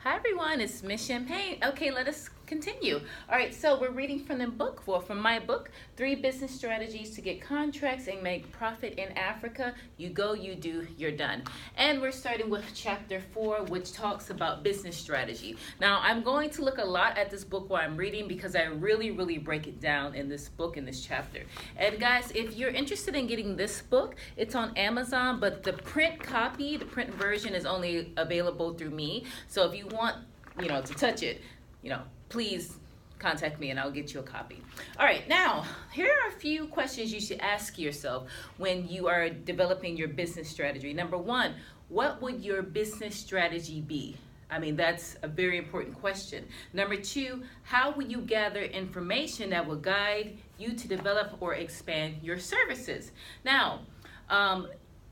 Hi everyone, it's Miss Champagne. Okay, let us continue. All right, so we're reading from the book, from my book, Three Business Strategies to Get Contracts and Make Profit in Africa. You go, you do, you're done. And we're starting with chapter 4, which talks about business strategy. Now, I'm going to look a lot at this book while I'm reading because I really break it down in this book, in this chapter. And guys, if you're interested in getting this book, it's on Amazon, but the print copy, the print version is only available through me. So if you want, to touch it, please contact me and I'll get you a copy. All right, now, here are a few questions you should ask yourself when you are developing your business strategy. Number one, what would your business strategy be? I mean, that's a very important question. Number two, how will you gather information that will guide you to develop or expand your services? Now,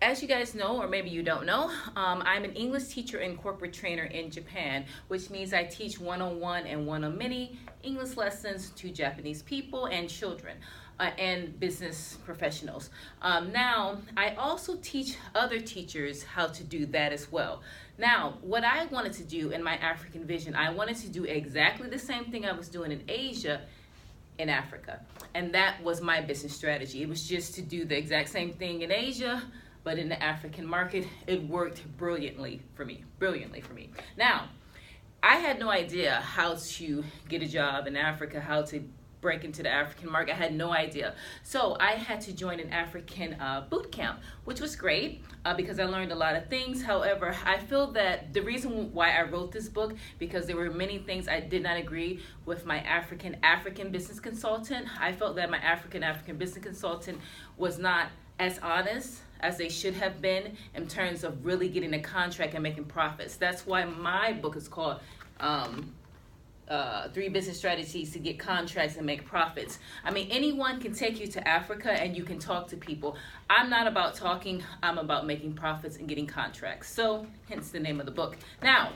as you guys know, or maybe you don't know, I'm an English teacher and corporate trainer in Japan, which means I teach one-on-one and one-on-many English lessons to Japanese people and children and business professionals. Now, I also teach other teachers how to do that as well. Now, what I wanted to do in my African vision, I wanted to do exactly the same thing I was doing in Asia, in Africa. And that was my business strategy. It was just to do the exact same thing in Asia, but in the African market. It worked brilliantly for me. Now, I had no idea how to get a job in Africa, how to break into the African market. I had no idea. So I had to join an African boot camp, which was great because I learned a lot of things. However, I feel that the reason why I wrote this book, because there were many things I did not agree with my African business consultant. I felt that my African business consultant was not as honest as they should have been in terms of really getting a contract and making profits. That's why my book is called Three Business Strategies to Get Contracts and Make Profits. I mean, anyone can take you to Africa and you can talk to people. I'm not about talking, I'm about making profits and getting contracts. So, hence the name of the book. Now,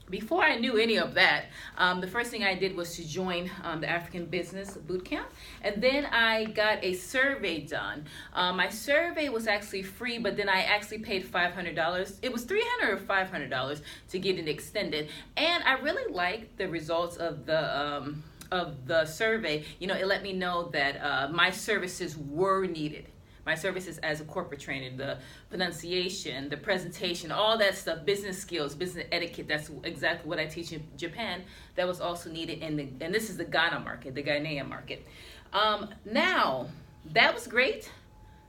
before I knew any of that, the first thing I did was to join the African Business Bootcamp, and then I got a survey done. My survey was actually free, but then I actually paid $500. It was $300 or $500 to get it extended, and I really liked the results of the survey. It let me know that my services were needed. My services as a corporate trainer, the pronunciation, the presentation, all that stuff, business skills, business etiquette, that's exactly what I teach in Japan. That was also needed and this is the Ghana market, the Ghanaian market. Now, that was great.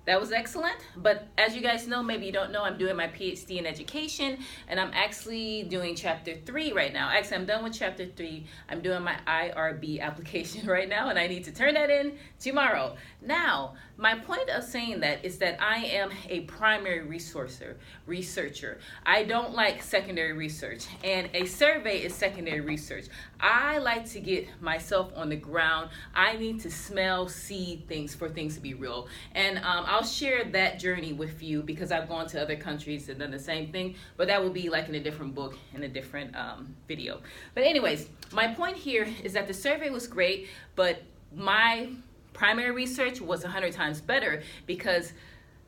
That was excellent, but as you guys know, maybe you don't know, I'm doing my PhD in education, and I'm actually doing chapter 3 right now. Actually, I'm done with chapter 3. I'm doing my IRB application right now, and I need to turn that in tomorrow. Now, my point of saying that is that I am a primary researcher. I don't like secondary research, and a survey is secondary research. I like to get myself on the ground. I need to smell, see things for things to be real, and I'll share that journey with you because I've gone to other countries and done the same thing, but that will be like in a different book, in a different video. But anyways, my point here is that the survey was great, but my primary research was 100 times better because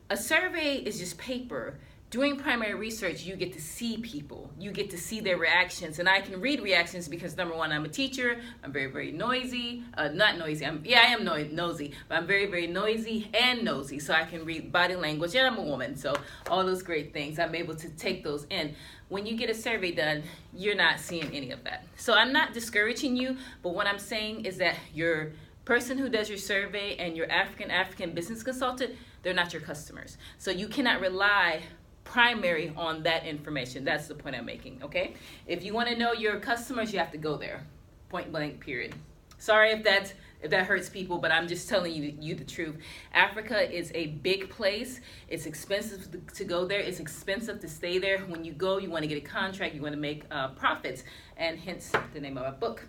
a survey is just paper. Doing primary research, you get to see people. You get to see their reactions. And I can read reactions because, number one, I'm a teacher. I'm very noisy. Not noisy. I am nosy. But I'm very noisy and nosy. So I can read body language. And I'm a woman. So all those great things, I'm able to take those in. When you get a survey done, you're not seeing any of that. So I'm not discouraging you. But what I'm saying is that your person who does your survey and your African business consultant, they're not your customers. So you cannot rely primary on that information. That's the point I'm making, okay? If you want to know your customers, you have to go there. Point blank, period. Sorry if that hurts people, but I'm just telling you the truth. Africa is a big place. It's expensive to go there. It's expensive to stay there. When you go, you want to get a contract. You want to make profits, and hence the name of our book.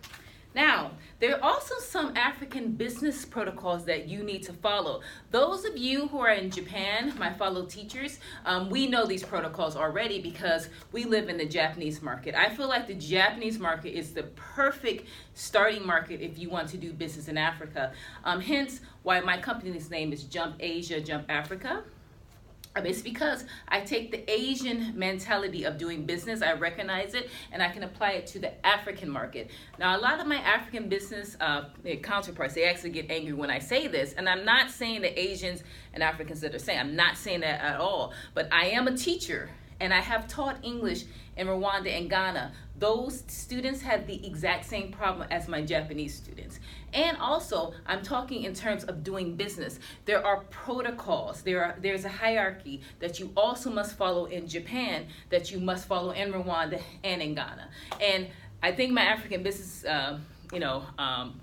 Now, there are also some African business protocols that you need to follow. Those of you who are in Japan, my fellow teachers, we know these protocols already because we live in the Japanese market. I feel like the Japanese market is the perfect starting market if you want to do business in Africa. Hence why my company's name is Jump Asia, Jump Africa. It's because I take the Asian mentality of doing business, I recognize it, and I can apply it to the African market. Now, a lot of my African business counterparts, they actually get angry when I say this, and I'm not saying the Asians and Africans that are saying, I'm not saying that at all, but I am a teacher, and I have taught English in Rwanda and Ghana. Those students had the exact same problem as my Japanese students. And also, I'm talking in terms of doing business. There are protocols, there's a hierarchy that you also must follow in Japan, that you must follow in Rwanda and in Ghana. And I think my African business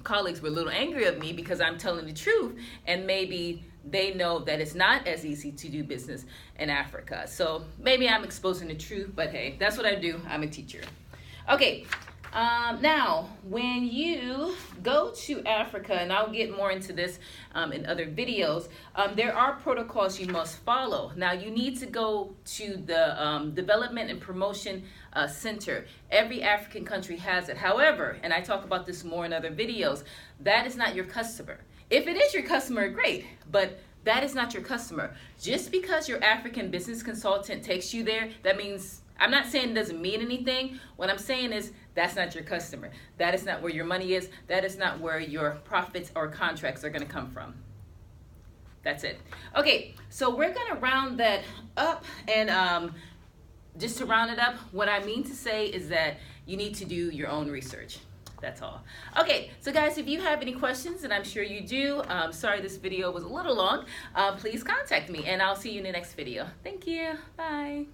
colleagues were a little angry at me because I'm telling the truth, and maybe they know that it's not as easy to do business in Africa. So maybe I'm exposing the truth, but hey, that's what I do. I'm a teacher. Okay, now when you go to Africa, and I'll get more into this in other videos, there are protocols you must follow. Now you need to go to the Development and Promotion Center. Every African country has it. However, and I talk about this more in other videos, that is not your customer. If it is your customer, great, but that is not your customer. Just because your African business consultant takes you there, that means, I'm not saying it doesn't mean anything. What I'm saying is that's not your customer. That is not where your money is. That is not where your profits or contracts are going to come from. That's it. Okay, so we're going to round that up, and just to round it up, what I mean to say is that you need to do your own research. That's all. Okay, so guys, if you have any questions, and I'm sure you do, sorry this video was a little long, please contact me, and I'll see you in the next video. Thank you. Bye.